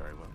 Very well.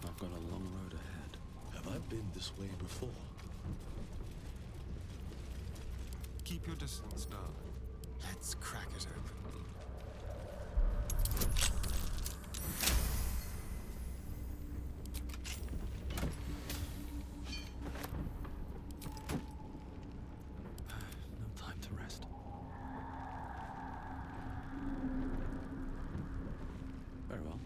I've got a long road ahead. Have I been this way before? Keep your distance, darling. Let's crack it open. No time to rest. Very well.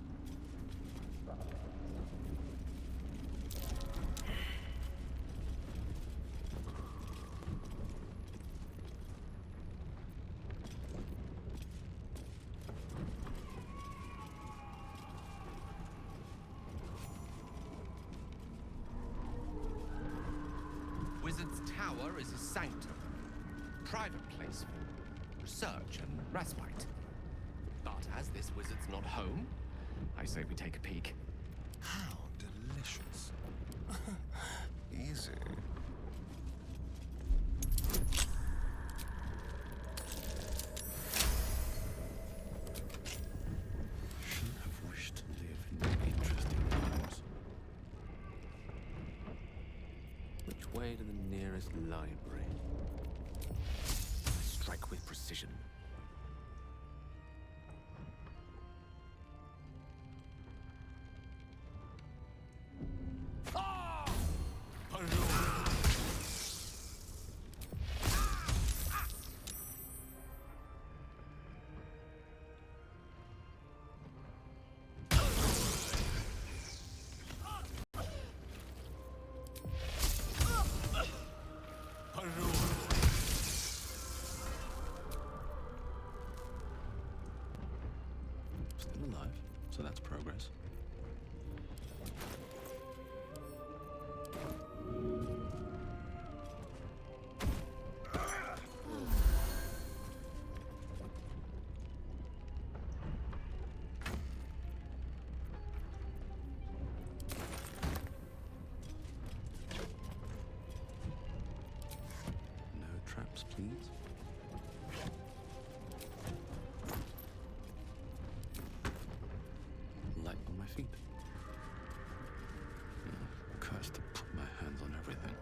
Wizard's Tower is a sanctum, private place for research and respite. But as this wizard's not home, I say we take a peek. How delicious. Easy. Shouldn't have wished to live in interesting times. Which way to the nearest library? Strike with precision. Still alive, so that's progress. No traps, please. Light on my feet. Cursed to put my hands on everything.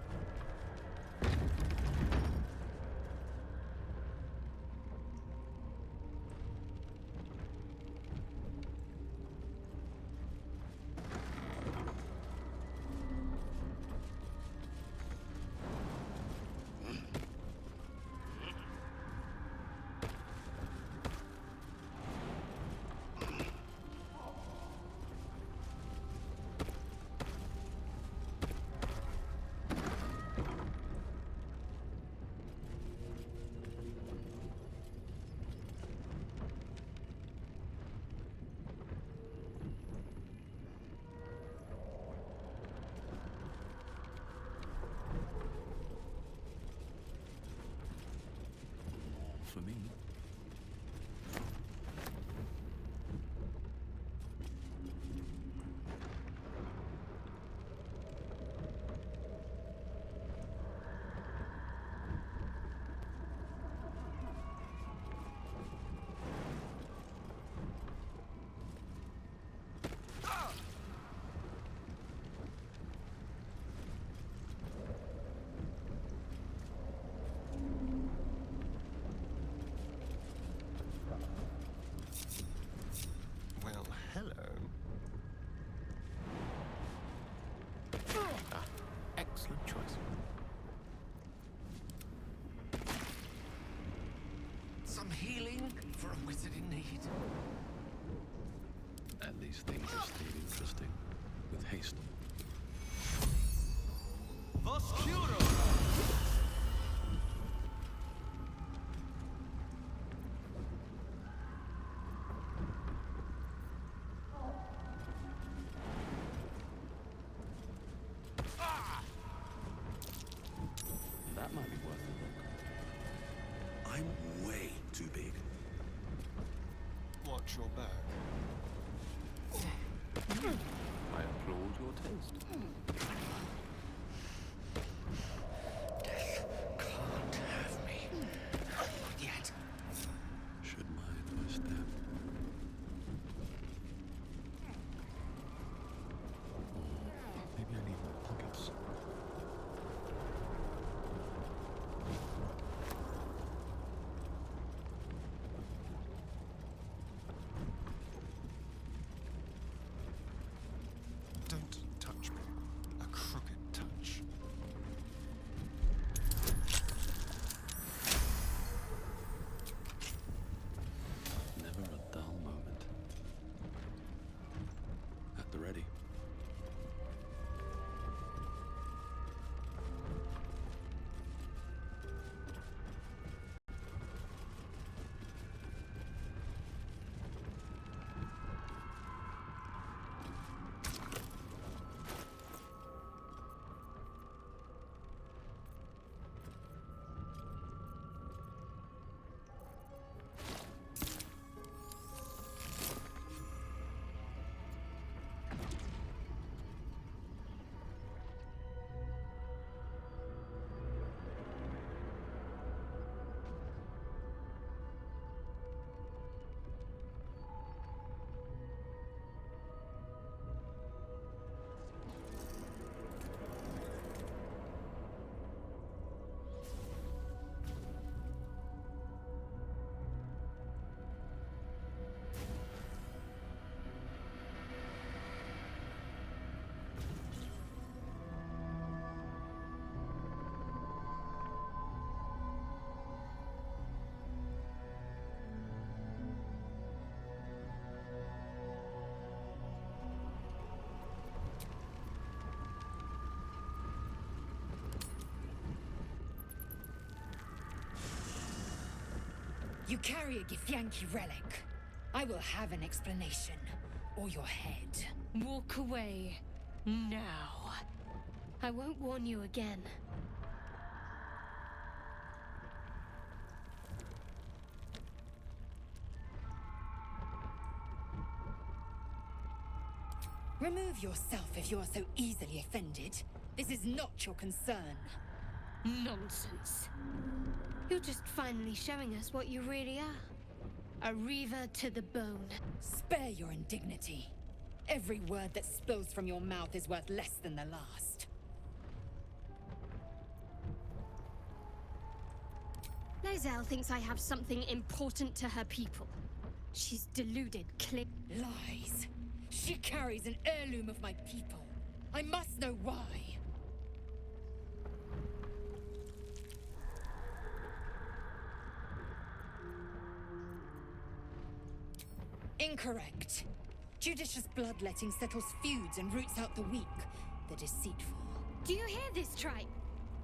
For me. watch your back. I applaud your taste. Can't have me. Not yet. Should mind my step. Maybe I need more pockets. Don't touch me. A crooked touch. Never a dull moment. At the ready. You carry a Githyanki relic. I will have an explanation, or your head. Walk away. Now. I won't warn you again. Remove yourself if you are so easily offended. This is not your concern. Nonsense. You're just finally showing us what you really are. A reaver to the bone. Spare your indignity. Every word that spills from your mouth is worth less than the last. Lae'zel thinks I have something important to her people. She's deluded, Lies. She carries an heirloom of my people. I must know why. Incorrect. Judicious bloodletting settles feuds and roots out the weak, the deceitful. Do you hear this, tribe?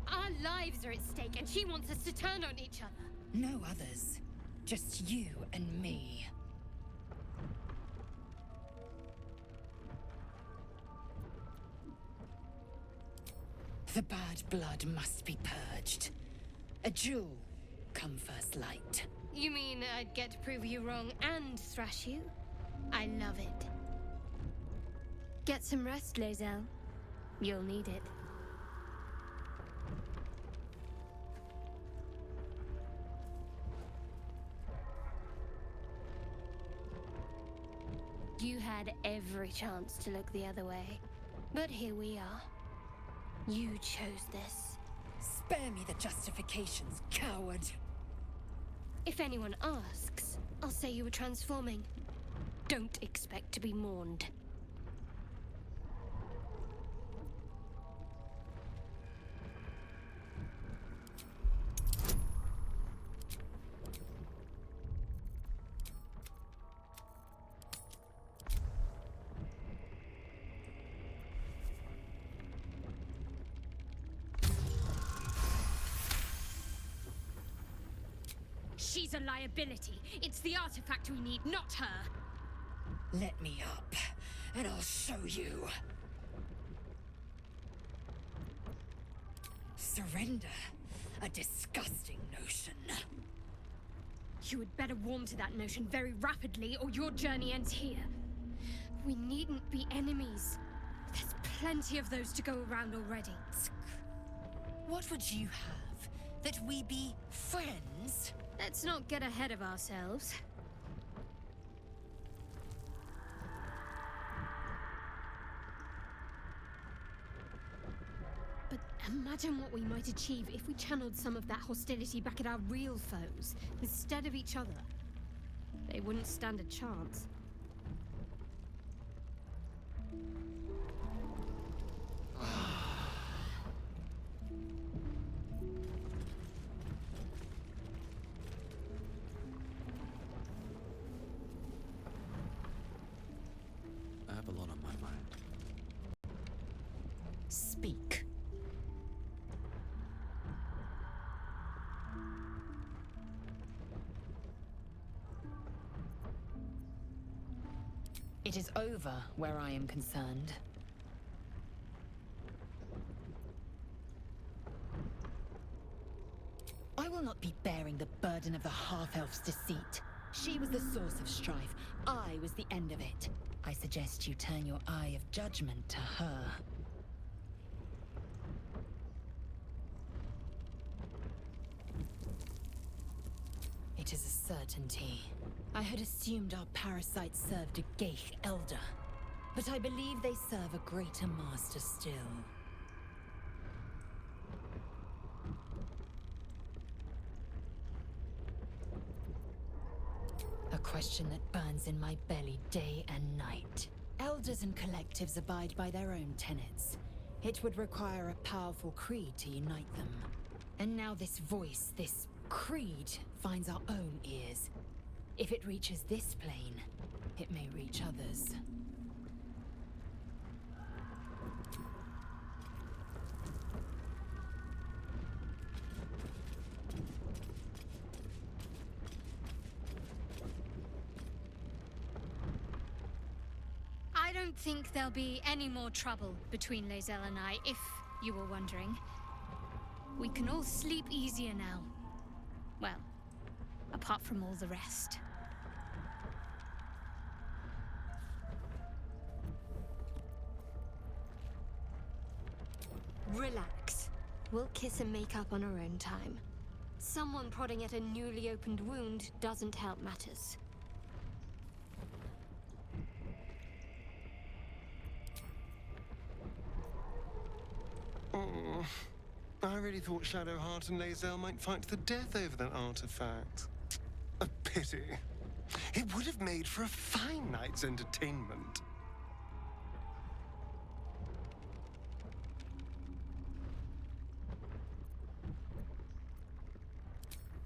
Our lives are at stake, and she wants us to turn on each other. No others. Just you and me. The bad blood must be purged. A jewel come first light. You mean I'd get to prove you wrong and thrash you? I love it. Get some rest, Lae'zel. You'll need it. You had every chance to look the other way. But here we are. You chose this. Spare me the justifications, coward. If anyone asks, I'll say you were transforming. Don't expect to be mourned. She's a liability. It's the artifact we need, not her. Let me up, and I'll show you. Surrender? A disgusting notion. You had better warm to that notion very rapidly, or your journey ends here. We needn't be enemies. There's plenty of those to go around already. What would you have? That we be friends? Let's not get ahead of ourselves. But imagine what we might achieve if we channeled some of that hostility back at our real foes, instead of each other. They wouldn't stand a chance. I have a lot on my mind. Speak. It is over where I am concerned. I will not be bearing the burden of the half-elf's deceit. She was the source of strife. I was the end of it. I suggest you turn your eye of judgment to her. It is a certainty. I had assumed our parasites served a Geich elder, but I believe they serve a greater master still. A question that burns in my belly day and night. Elders and collectives abide by their own tenets. It would require a powerful creed to unite them. And now this voice, this creed, finds our own ears. If it reaches this plane, it may reach others. I don't think there'll be any more trouble between Lae'zel and I, if you were wondering. We can all sleep easier now. Well, apart from all the rest. Relax. We'll kiss and make up on our own time. Someone prodding at a newly opened wound doesn't help matters. Oh, I really thought Shadowheart and Lae'zel might fight to the death over that artifact. A pity. It would have made for a fine night's entertainment.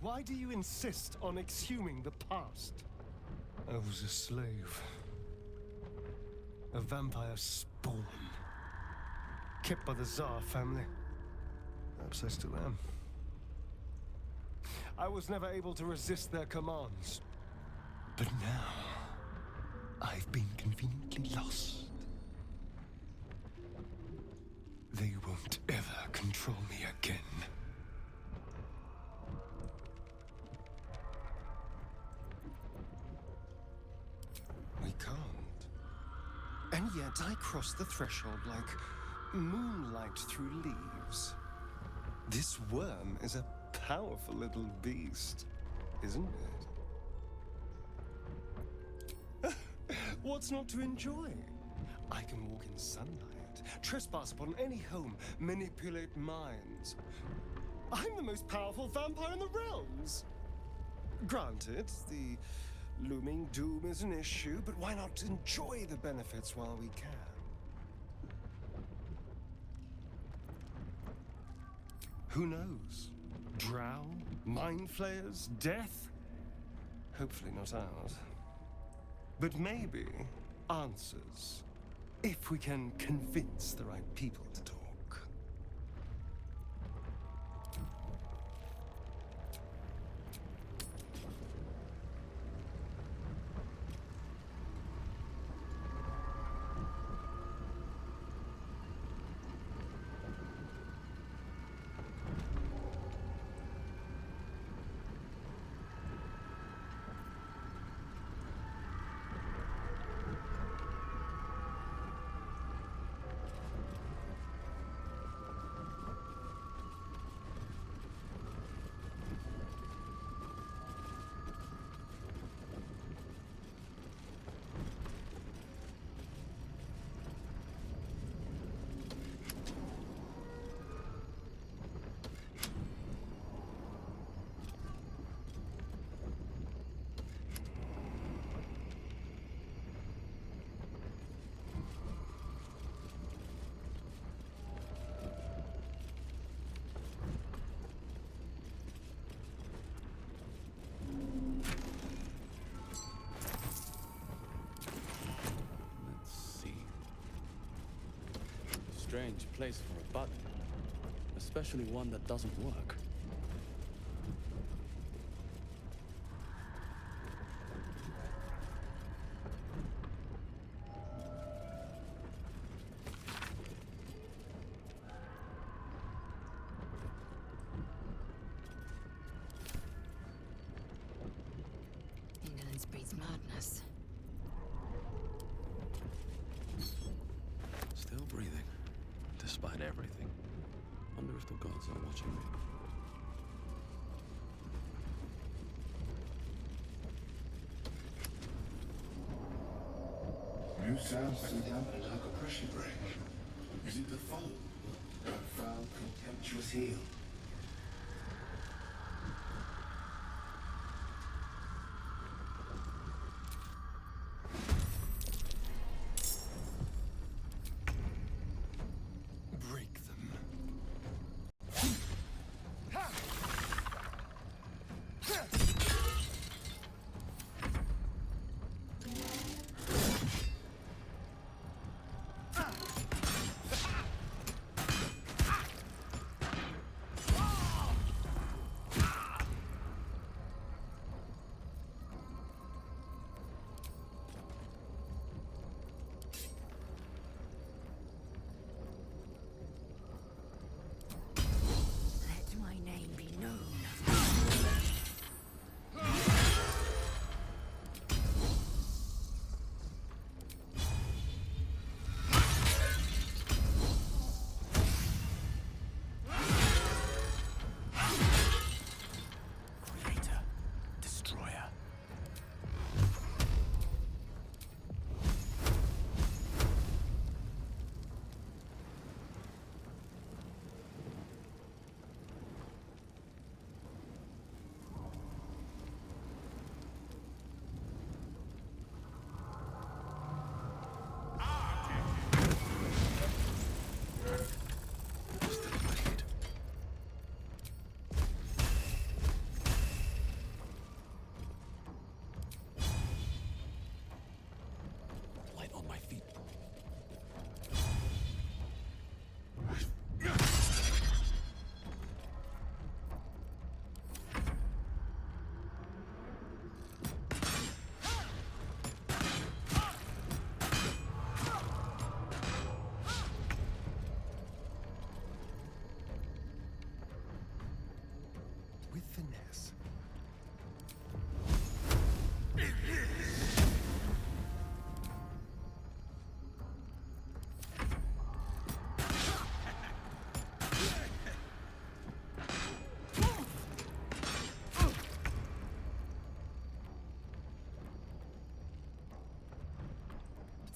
Why do you insist on exhuming the past? I was a slave. A vampire spawn. Kept by the Tsar family. Perhaps I still am. I was never able to resist their commands. But now, I've been conveniently lost. They won't ever control me again. We can't. And yet I cross the threshold like moonlight through leaves. This worm is a powerful little beast, isn't it? What's not to enjoy? I can walk in sunlight, trespass upon any home, manipulate minds. I'm the most powerful vampire in the realms! Granted, the looming doom is an issue, but why not enjoy the benefits while we can? Who knows? Drow? Mind flayers? Death? Hopefully not ours. But maybe answers, if we can convince the right people to talk. strange place for a button. Especially one that doesn't work. Indolence breeds madness. Still breathing, despite everything. Wonder if the gods are watching me. You sound so dampened like a pressure break. Is it the fold? That foul, contemptuous heel? Break them. Let my name be known. Creator. Destroyer. Still in my head. Light on my feet. With finesse.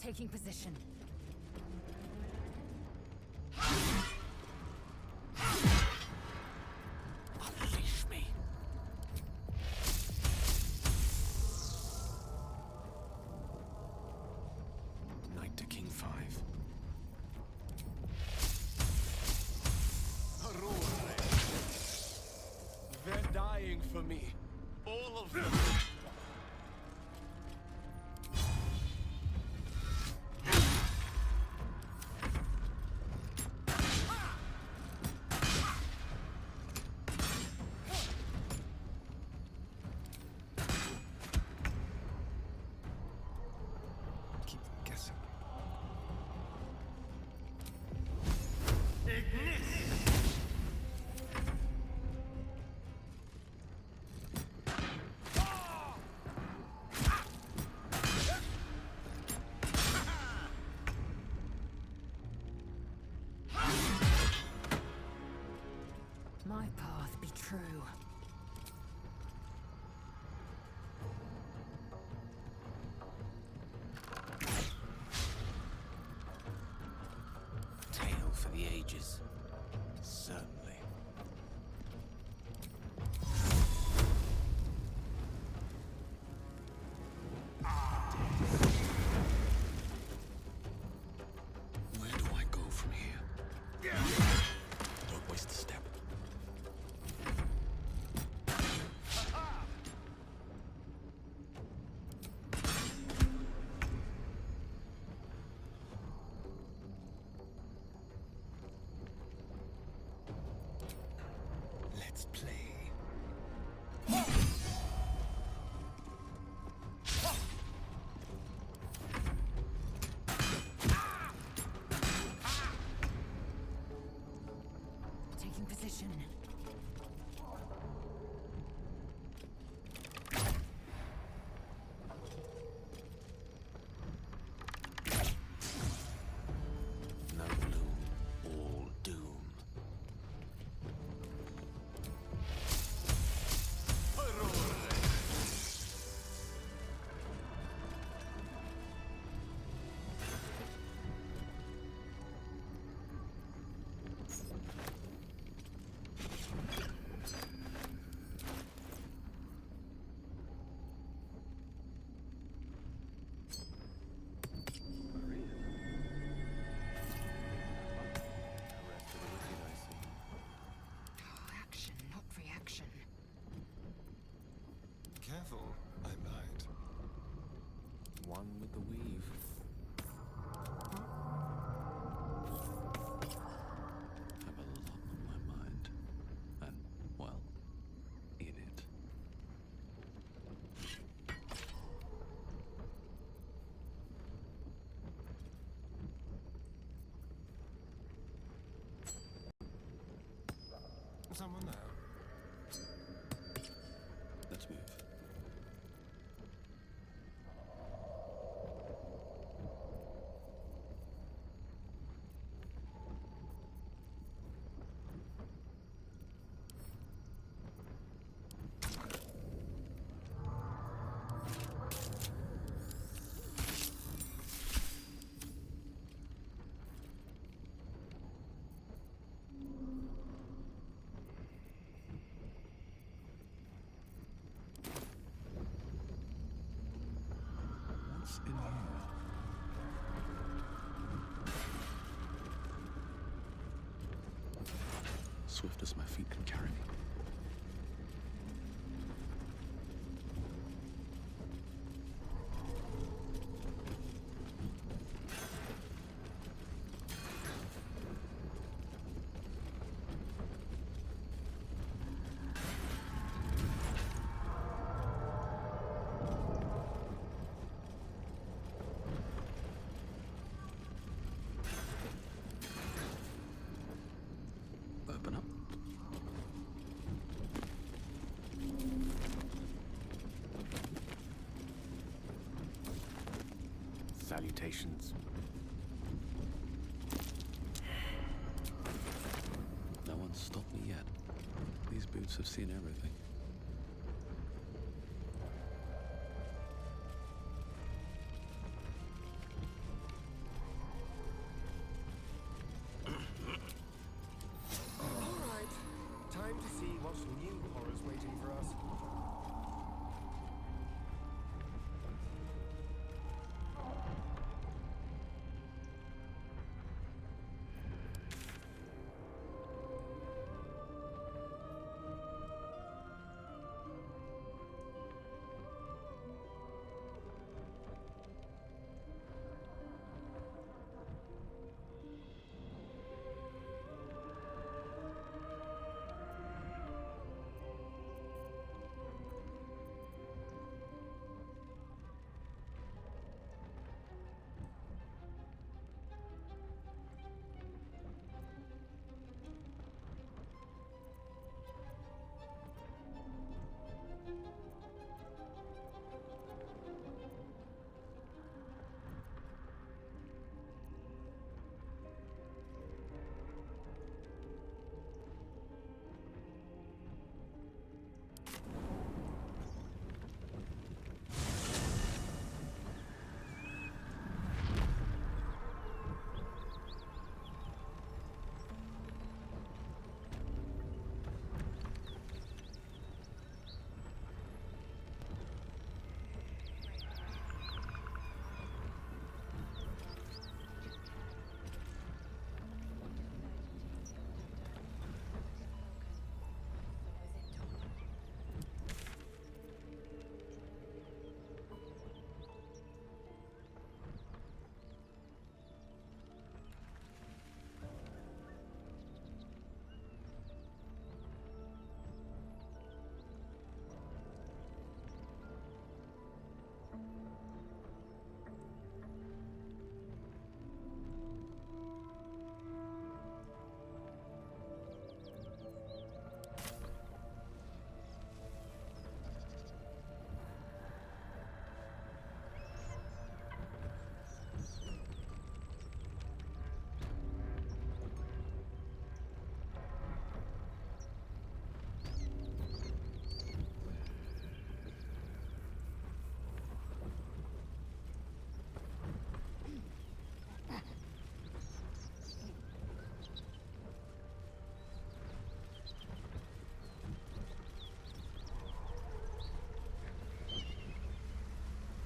Taking position. Unleash me. Knight to King 5. They're dying for me. All of them. Keep them guessing. My path be true. Tale for the ages. Certainly. Where do I go from here? Don't waste a step. fun with the weave. Have a lot on my mind. And, well, in it. Someone there. Let's move. What's in here? Swift as my feet can carry me. Open up. Salutations. No one's stopped me yet. These boots have seen everything. All right. Time to see what new horror's waiting for us.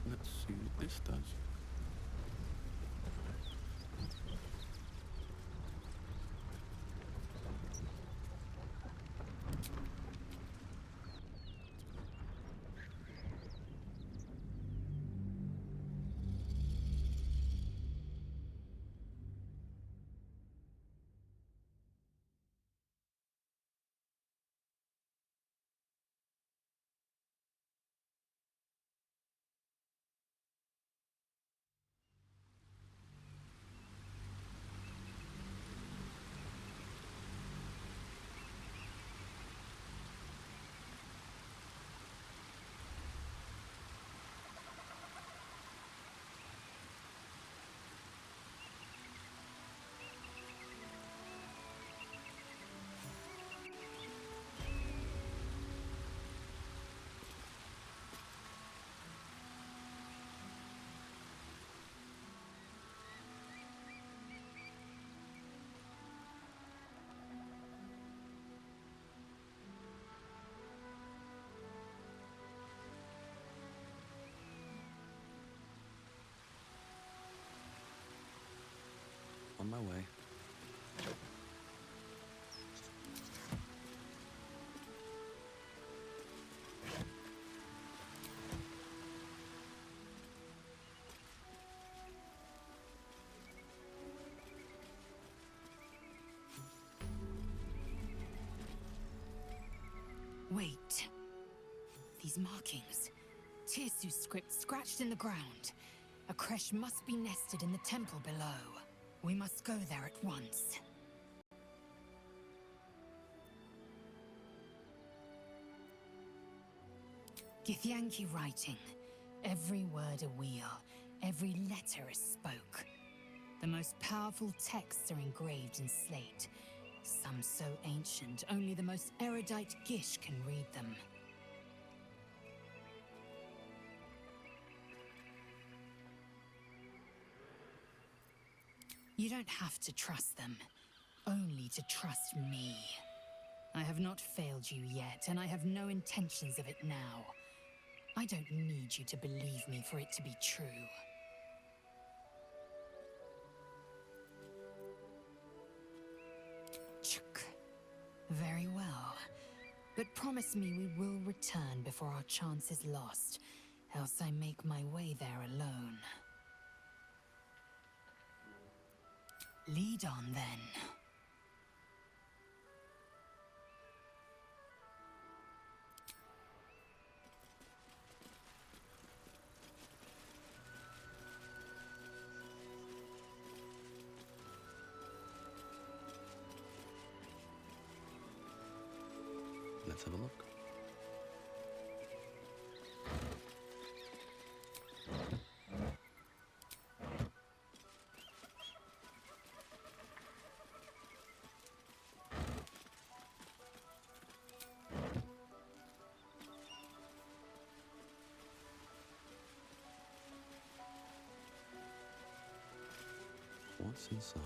Let's see what this does. way. Wait. These markings. Tirsu script scratched in the ground. A creche must be nested in the temple below. We must go there at once. Githyanki writing. Every word a wheel, every letter a spoke. The most powerful texts are engraved in slate. Some so ancient, only the most erudite Gish can read them. You don't have to trust them, only to trust me. I have not failed you yet, and I have no intentions of it now. I don't need you to believe me for it to be true. Chuk. Very well. But promise me we will return before our chance is lost, else I make my way there alone. Lead on, then. Let's have a look. What's inside?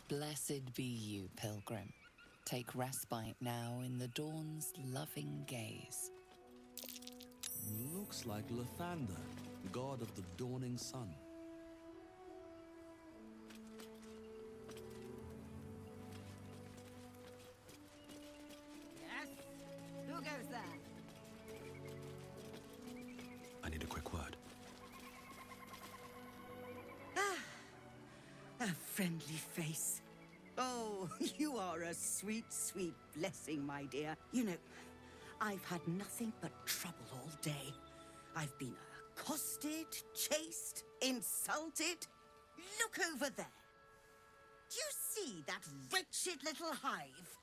Blessed be you, pilgrim. Take respite now in the dawn's loving gaze. Looks like Lathander, god of the dawning sun. Yes? Who goes there? I need a quick word. A friendly face. Oh, you are a sweet, sweet blessing, my dear. You know, I've had nothing but trouble all day. I've been accosted, chased, insulted. Look over there. Do you see that wretched little hive?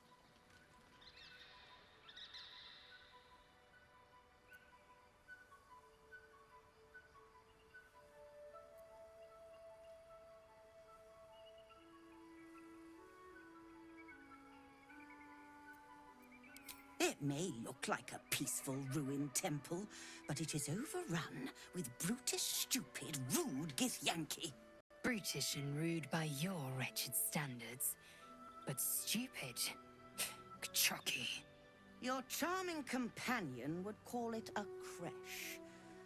It may look like a peaceful ruined temple, but it is overrun with brutish, stupid, rude Githyanki. Brutish and rude by your wretched standards, but stupid. Kchoki. Your charming companion would call it a creche,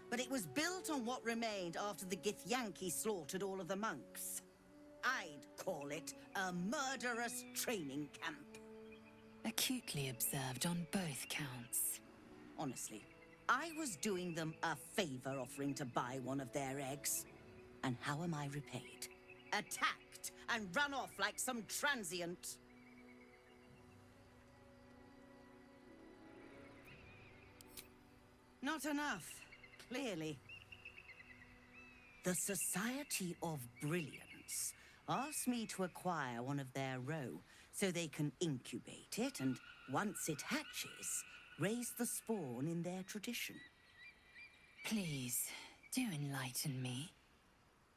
but it was built on what remained after the Githyanki slaughtered all of the monks. I'd call it a murderous training camp. Acutely observed on both counts. Honestly, I was doing them a favor offering to buy one of their eggs. And how am I repaid? Attacked and run off like some transient. Not enough, clearly. The Society of Brilliance asked me to acquire one of their roe so they can incubate it and, once it hatches, raise the spawn in their tradition. Please, do enlighten me.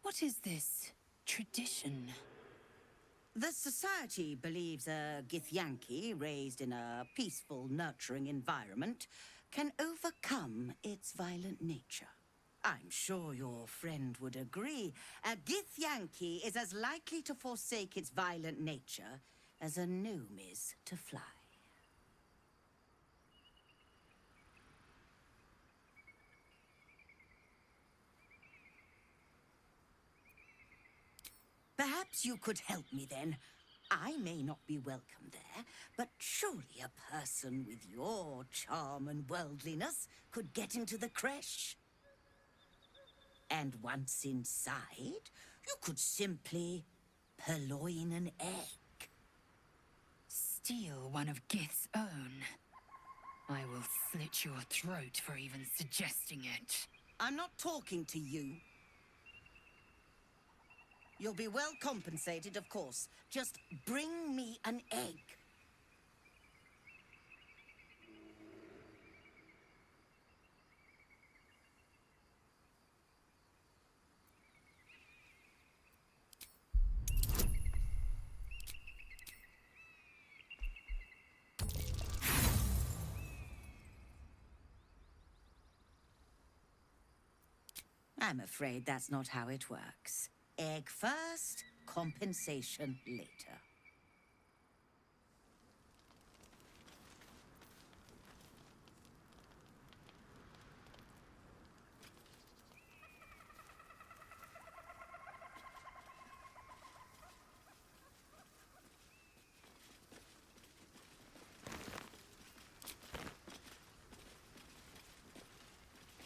What is this tradition? The Society believes a Githyanki raised in a peaceful, nurturing environment can overcome its violent nature. I'm sure your friend would agree. A Githyanki is as likely to forsake its violent nature as a gnome is to fly. Perhaps you could help me then. I may not be welcome there, but surely a person with your charm and worldliness could get into the creche. And once inside, you could simply purloin an egg. Steal one of Gith's own. I will slit your throat for even suggesting it. I'm not talking to you. You'll be well compensated, of course. Just bring me an egg. I'm afraid that's not how it works. Egg first, compensation later.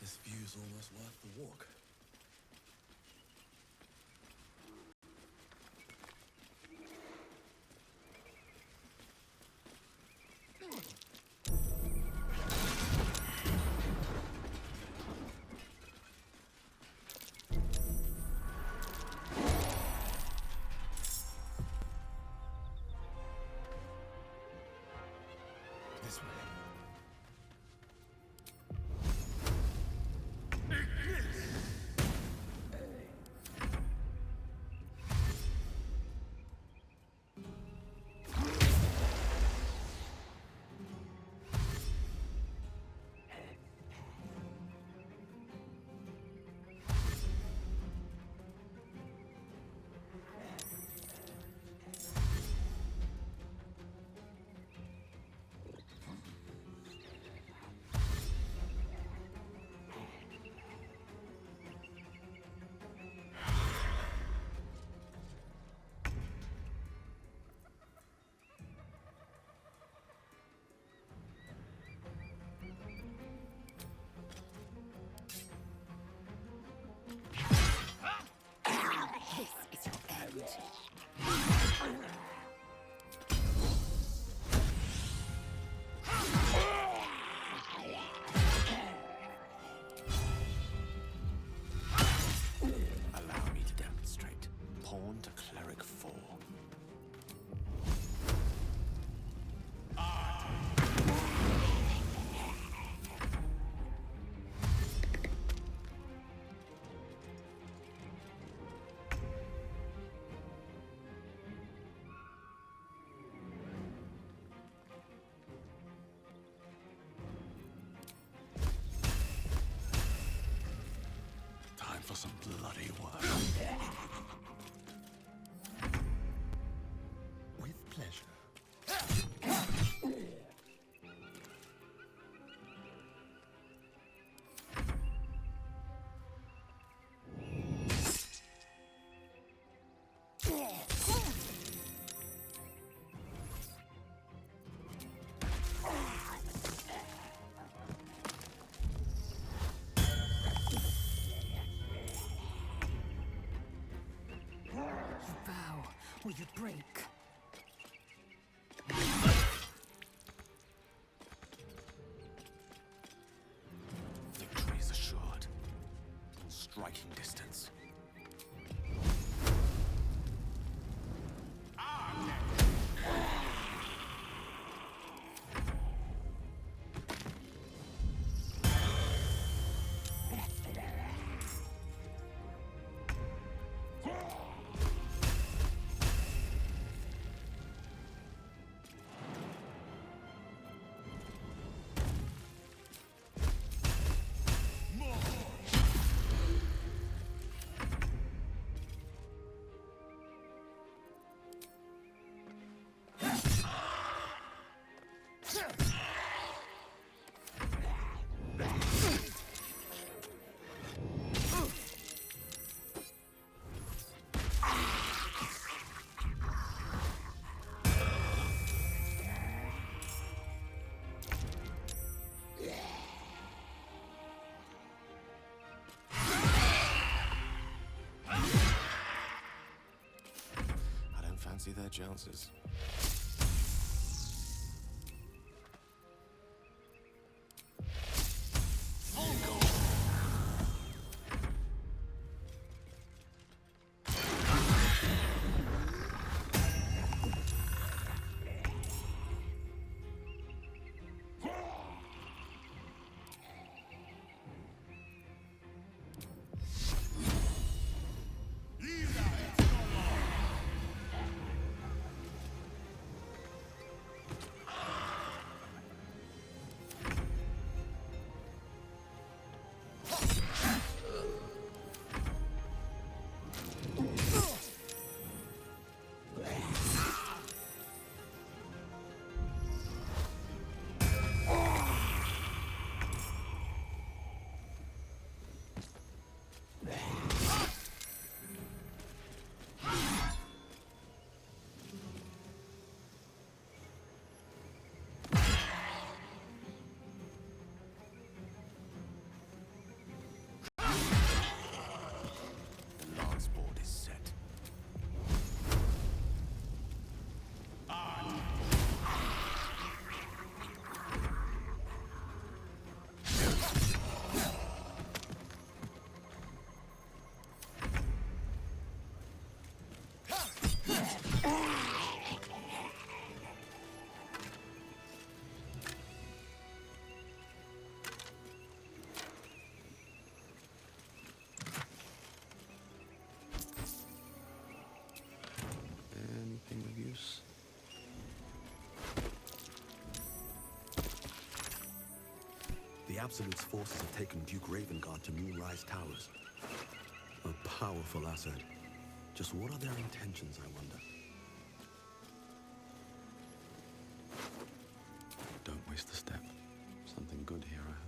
This view's almost worth the walk. This way. For some bloody work. With pleasure. Or you break. Victory is assured. In striking distance. fancy their chances. Anything of use? The Absolute's forces have taken Duke Ravengard to Moonrise Towers. A powerful asset. Just what are their intentions, I wonder? Don't waste a step. Something good here, I hope.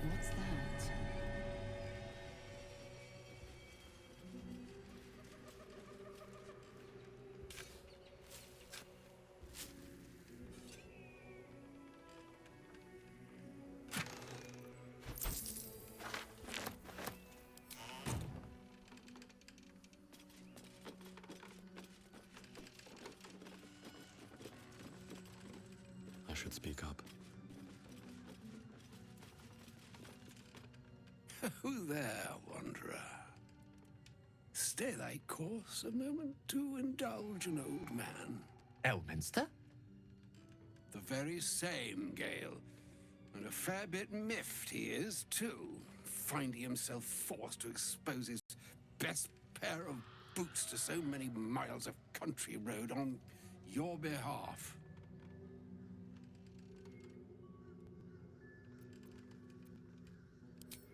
What's that? I should speak up. Who there, wanderer? Stay thy course a moment to indulge an old man. Elminster? The very same, Gale. And a fair bit miffed he is, too, finding himself forced to expose his best pair of boots to so many miles of country road on your behalf.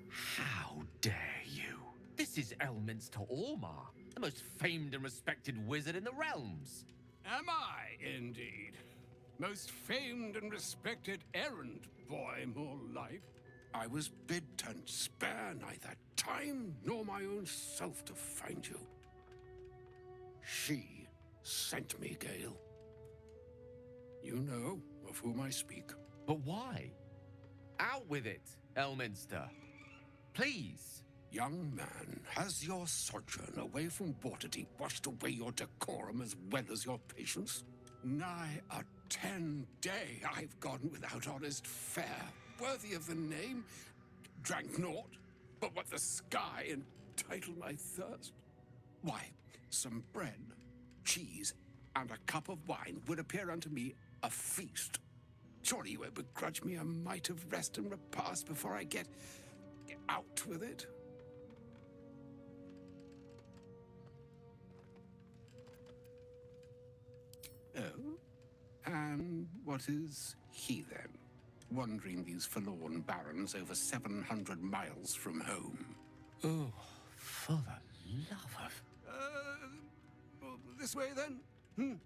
How dare you? This is Elminster Ormar, the most famed and respected wizard in the realms. Am I, indeed? Most famed and respected errand boy, more like. I was bid to spare neither time nor my own self to find you. She sent me, Gale. You know of whom I speak. But why? Out with it, Elminster. Please. Young man, has your sojourn away from Waterdeep washed away your decorum as well as your patience? Nigh a 10-day I've gone without honest fare, worthy of the name. Drank naught, but what the sky entitled my thirst. Why, some bread, cheese, and a cup of wine would appear unto me a feast. Surely you won't begrudge me a mite of rest and repast before I get out with it. Oh? And what is he, then? Wandering these forlorn barrens over 700 miles from home. Oh, for the love of... This way, then?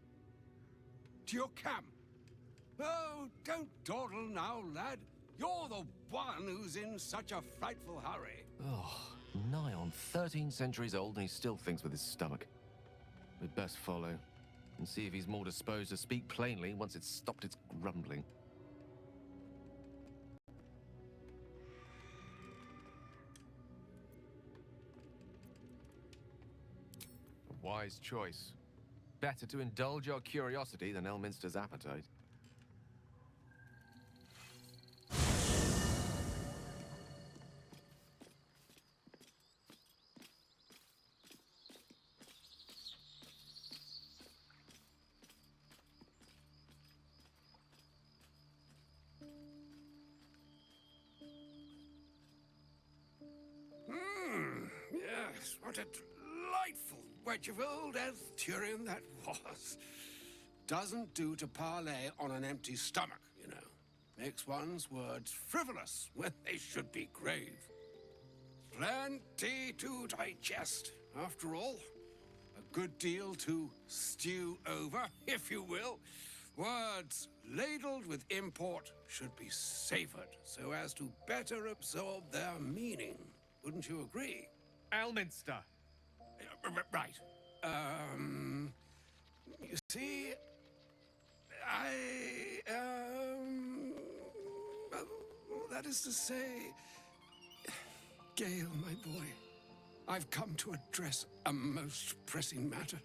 To your camp? Oh, don't dawdle now, lad. You're the one who's in such a frightful hurry. Oh, Nigh on 13 centuries old, and he still thinks with his stomach. We'd best follow and see if he's more disposed to speak plainly once it's stopped its grumbling. A wise choice. Better to indulge your curiosity than Elminster's appetite. Yes, what a delightful wedge of old Arthurian that was. Doesn't do to parley on an empty stomach, you know. Makes one's words frivolous when they should be grave. Plenty to digest, after all. A good deal to stew over, if you will. Words ladled with import should be savored so as to better absorb their meaning. Wouldn't you agree? Elminster! Right. You see, that is to say, Gale, my boy, I've come to address a most pressing matter.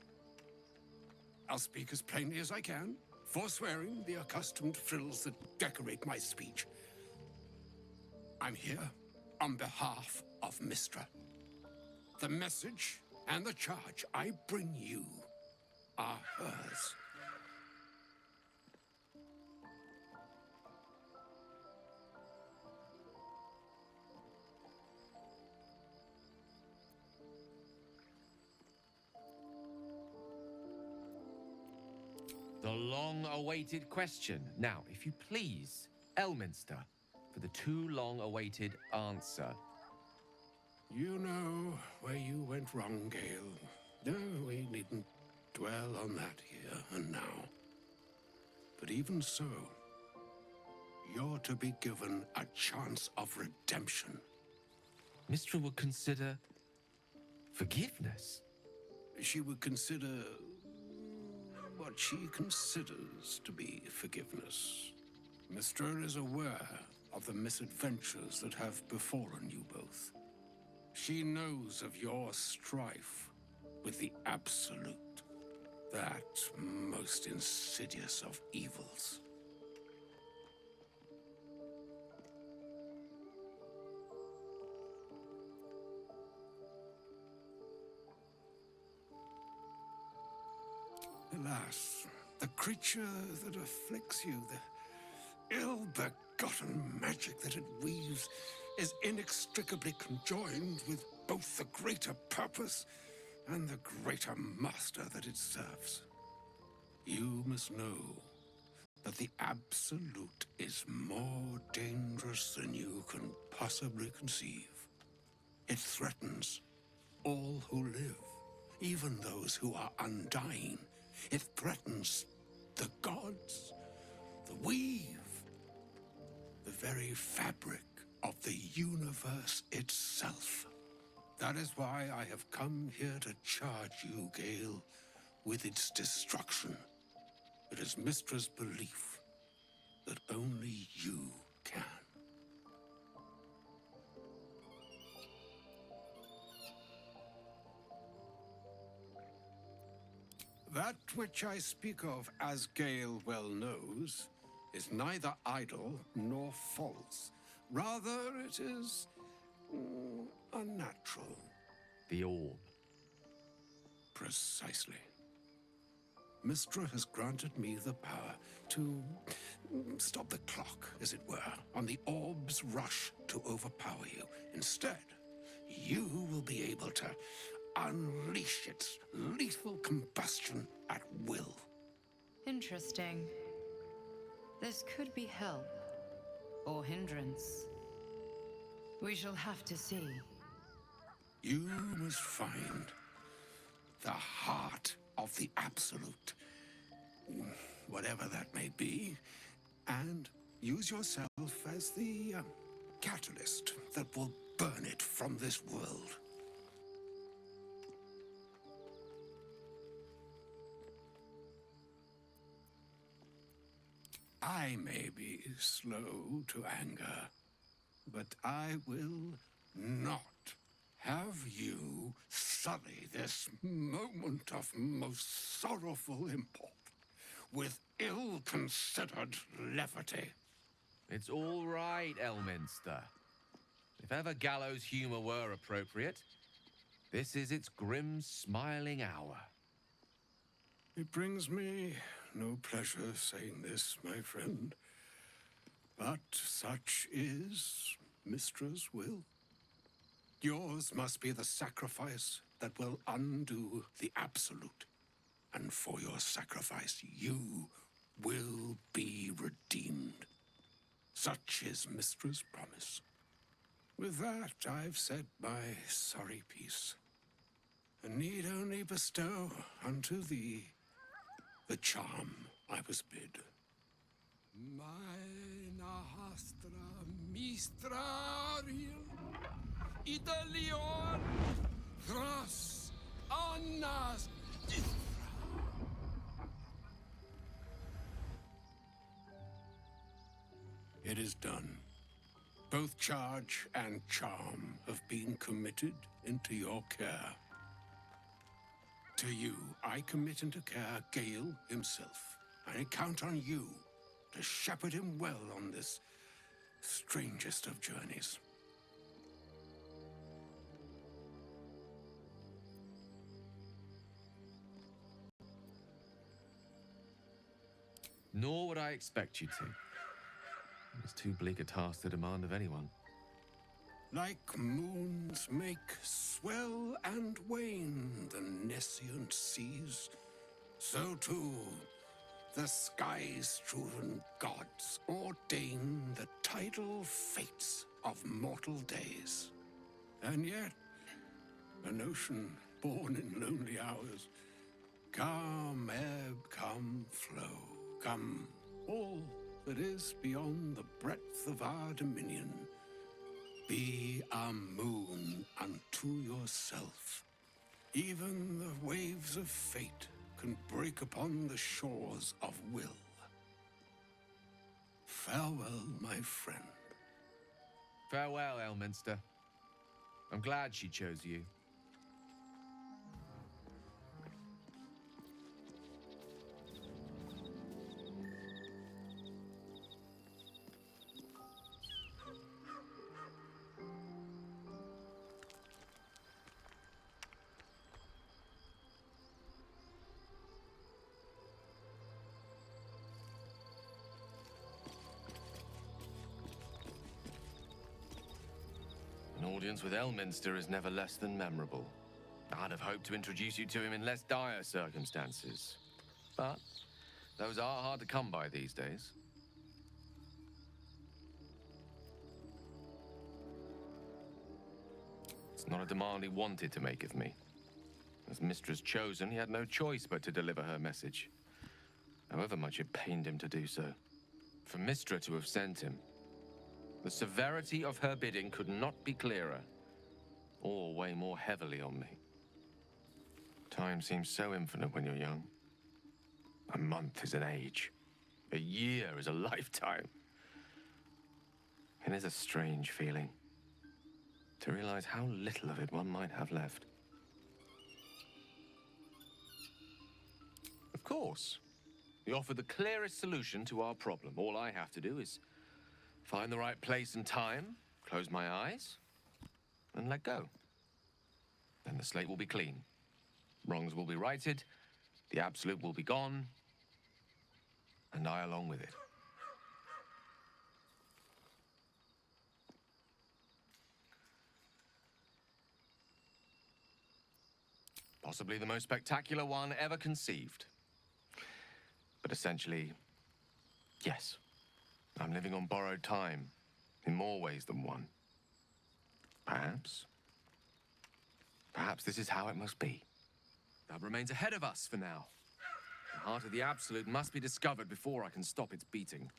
I'll speak as plainly as I can, forswearing the accustomed frills that decorate my speech. I'm here on behalf of Mystra. The message and the charge I bring you are hers. The long-awaited question. Now, if you please, Elminster, for the too long-awaited answer. You know where you went wrong, Gale. No, we needn't dwell on that here and now. But even so, you're to be given a chance of redemption. Mystra would consider forgiveness. She would consider what she considers to be forgiveness. Mystra is aware of the misadventures that have befallen you both. She knows of your strife with the Absolute, that most insidious of evils. Alas, the creature that afflicts you, the ill-begotten magic that it weaves, is inextricably conjoined with both the greater purpose and the greater master that it serves. You must know that the Absolute is more dangerous than you can possibly conceive. It threatens all who live, even those who are undying. It threatens the gods, the weave, the very fabric of the universe itself. That is why I have come here to charge you, Gale, with its destruction. It is Mystra's belief that only you can. That which I speak of, as Gale well knows, is neither idle nor false. Rather, it is unnatural. The orb. Precisely. Mystra has granted me the power to stop the clock, as it were, on the orb's rush to overpower you. Instead, you will be able to unleash its lethal combustion at will. Interesting. This could be help, or hindrance. We shall have to see. You must find the heart of the Absolute, whatever that may be, and use yourself as the catalyst that will burn it from this world. I may be slow to anger, but I will not have you sully this moment of most sorrowful import with ill-considered levity. It's all right, Elminster. If ever gallows humor were appropriate, this is its grim, smiling hour. It brings me no pleasure saying this, my friend, but such is Mistra's will. Yours must be the sacrifice that will undo the absolute, and for your sacrifice you will be redeemed. Such is Mistra's promise. With that, I've said my sorry piece, and need only bestow unto thee the charm I was bid. Meine Hastra Mistrariel Idalion Thras Annas It is done. Both charge and charm have been committed into your care. To you, I commit into care Gale himself. I count on you to shepherd him well on this strangest of journeys. Nor would I expect you to. It's too bleak a task to demand of anyone. Like moons make swell and wane the nescient seas, so too the sky-strewn gods ordain the tidal fates of mortal days. And yet, an ocean born in lonely hours, come ebb, come flow, come all that is beyond the breadth of our dominion. Be a moon unto yourself. Even the waves of fate can break upon the shores of will. Farewell, my friend. Farewell, Elminster. I'm glad she chose you. An audience with Elminster is never less than memorable. I'd have hoped to introduce you to him in less dire circumstances. But those are hard to come by these days. It's not a demand he wanted to make of me. As Mistress chosen, he had no choice but to deliver her message, however much it pained him to do so. For Mistra to have sent him, the severity of her bidding could not be clearer, or weigh more heavily on me. Time seems so infinite when you're young. A month is an age. A year is a lifetime. It is a strange feeling to realize how little of it one might have left. Of course, we offer the clearest solution to our problem. All I have to do is find the right place and time, close my eyes, and let go. Then the slate will be clean. Wrongs will be righted, the absolute will be gone, and I along with it. Possibly the most spectacular one ever conceived. But essentially, yes. I'm living on borrowed time, in more ways than one. Perhaps this is how it must be. That remains ahead of us for now. The heart of the Absolute must be discovered before I can stop its beating.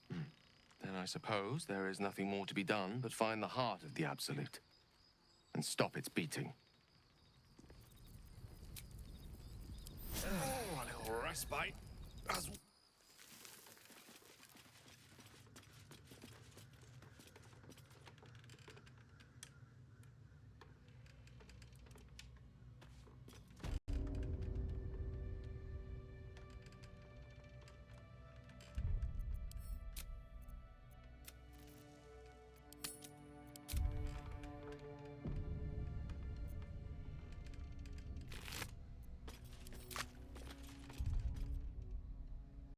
There Then I suppose there is nothing more to be done but find the heart of the Absolute and stop its beating. Oh, a little respite. As